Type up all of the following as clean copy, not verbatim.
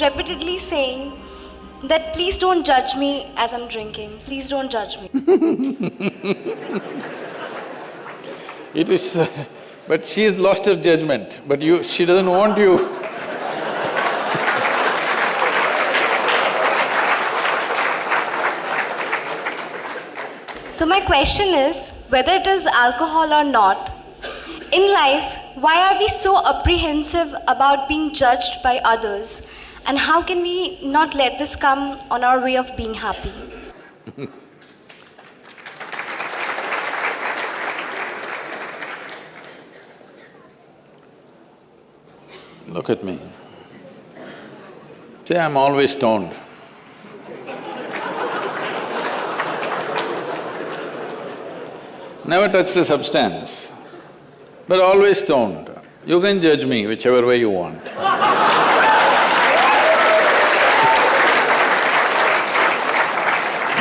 repeatedly saying that please don't judge me as I'm drinking. Please don't judge me. It is… but she's lost her judgment, but she doesn't want you. So my question is, whether it is alcohol or not, in life, why are we so apprehensive about being judged by others? And how can we not let this come on our way of being happy? Look at me. See, I'm always stoned. Never touched a substance, but always stoned. You can judge me whichever way you want.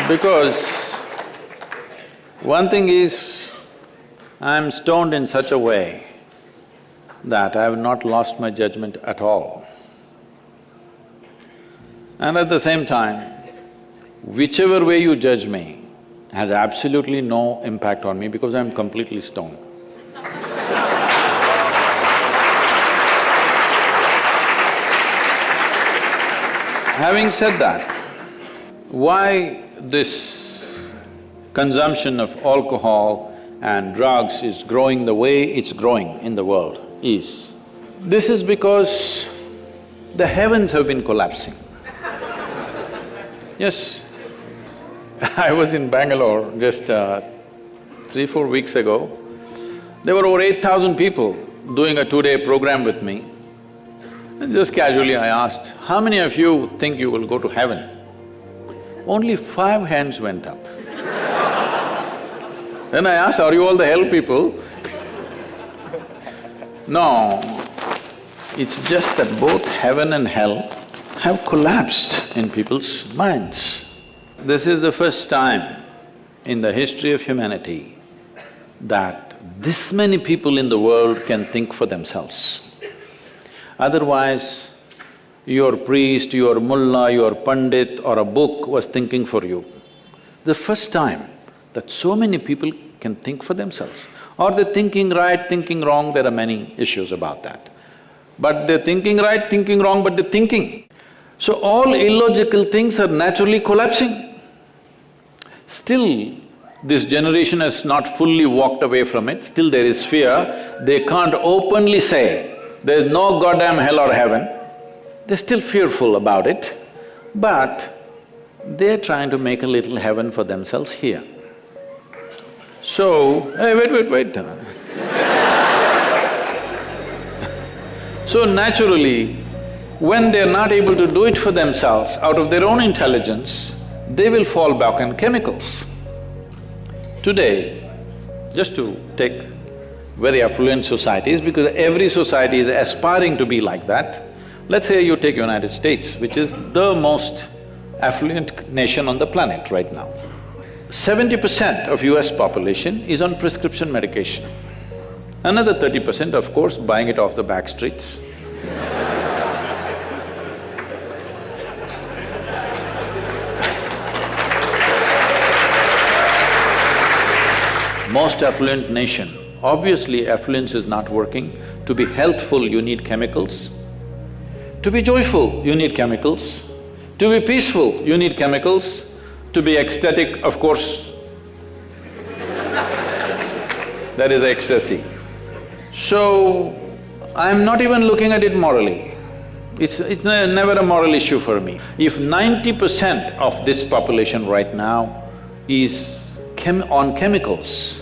Because one thing is, I'm stoned in such a way that I have not lost my judgment at all. And at the same time, whichever way you judge me has absolutely no impact on me because I'm completely stoned. Having said that, why this consumption of alcohol and drugs is growing the way it's growing in the world is, this is because the heavens have been collapsing. Yes, I was in Bangalore just 3-4 weeks ago. There were over 8,000 people doing a 2-day program with me. And just casually I asked, how many of you think you will go to heaven? Only 5 hands went up. Then I asked, are you all the hell people? No, it's just that both heaven and hell have collapsed in people's minds. This is the first time in the history of humanity that this many people in the world can think for themselves. Otherwise, your priest, your mullah, your pandit or a book was thinking for you. The first time that so many people can think for themselves. Or they're thinking right, thinking wrong, there are many issues about that. But they're thinking right, thinking wrong, but they're thinking. So all illogical things are naturally collapsing. Still, this generation has not fully walked away from it, still there is fear. They can't openly say, there's no goddamn hell or heaven. They're still fearful about it, but they're trying to make a little heaven for themselves here. So, hey, wait. So naturally, when they're not able to do it for themselves out of their own intelligence, they will fall back on chemicals. Today, just to take very affluent societies, because every society is aspiring to be like that, let's say you take United States, which is the most affluent nation on the planet right now. 70% of US population is on prescription medication. Another 30%, of course, buying it off the back streets. Most affluent nation, obviously affluence is not working. To be healthful, you need chemicals. To be joyful, you need chemicals. To be peaceful, you need chemicals. To be ecstatic, of course, that is ecstasy. So, I'm not even looking at it morally. It's never a moral issue for me. If 90% of this population right now is on chemicals,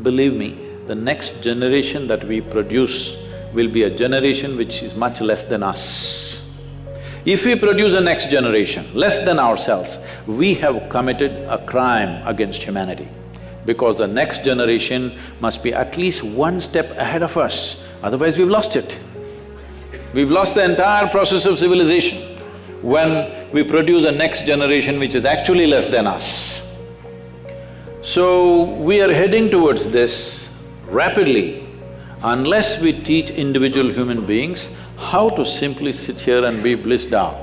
believe me, the next generation that we produce will be a generation which is much less than us. If we produce a next generation less than ourselves, we have committed a crime against humanity, because the next generation must be at least one step ahead of us, otherwise we've lost it. We've lost the entire process of civilization when we produce a next generation which is actually less than us. So, we are heading towards this rapidly. Unless we teach individual human beings how to simply sit here and be blissed out.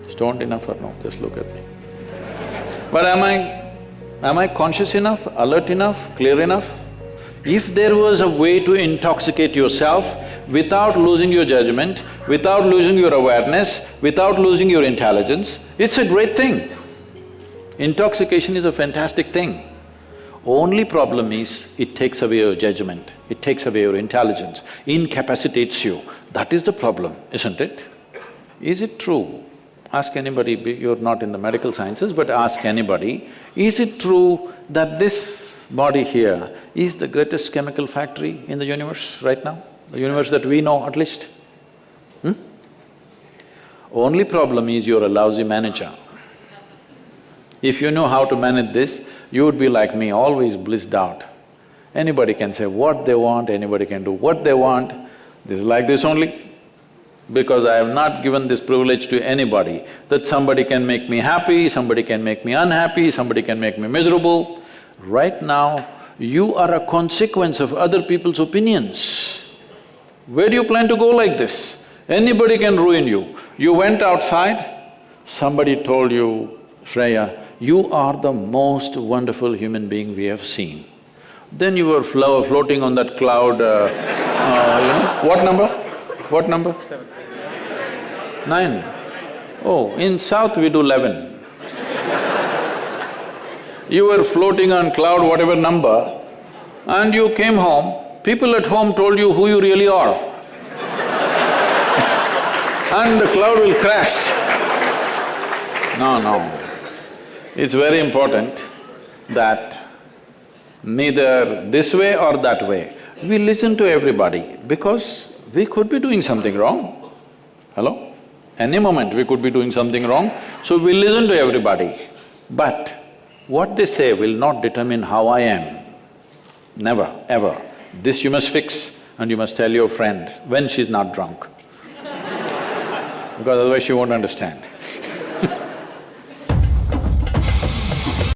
Stoned enough or no? Just look at me. But am I conscious enough, alert enough, clear enough? If there was a way to intoxicate yourself without losing your judgment, without losing your awareness, without losing your intelligence, it's a great thing. Intoxication is a fantastic thing. Only problem is, it takes away your judgment, it takes away your intelligence, incapacitates you. That is the problem, isn't it? Is it true? Ask anybody, you're not in the medical sciences, but ask anybody, is it true that this body here is the greatest chemical factory in the universe right now? The universe that we know at least? Only problem is you're a lousy manager. If you know how to manage this, you would be like me, always blissed out. Anybody can say what they want, anybody can do what they want. This is like this only. Because I have not given this privilege to anybody, that somebody can make me happy, somebody can make me unhappy, somebody can make me miserable. Right now, you are a consequence of other people's opinions. Where do you plan to go like this? Anybody can ruin you. You went outside, somebody told you, Shreya, you are the most wonderful human being we have seen. Then you were floating on that cloud, what number? What number? 9. Oh, in South we do 11. You were floating on cloud whatever number and you came home, people at home told you who you really are. And the cloud will crash. No. It's very important that neither this way or that way, we listen to everybody because we could be doing something wrong. Hello? Any moment we could be doing something wrong, so we listen to everybody. But what they say will not determine how I am. Never, ever. This you must fix and you must tell your friend when she's not drunk. Because otherwise she won't understand.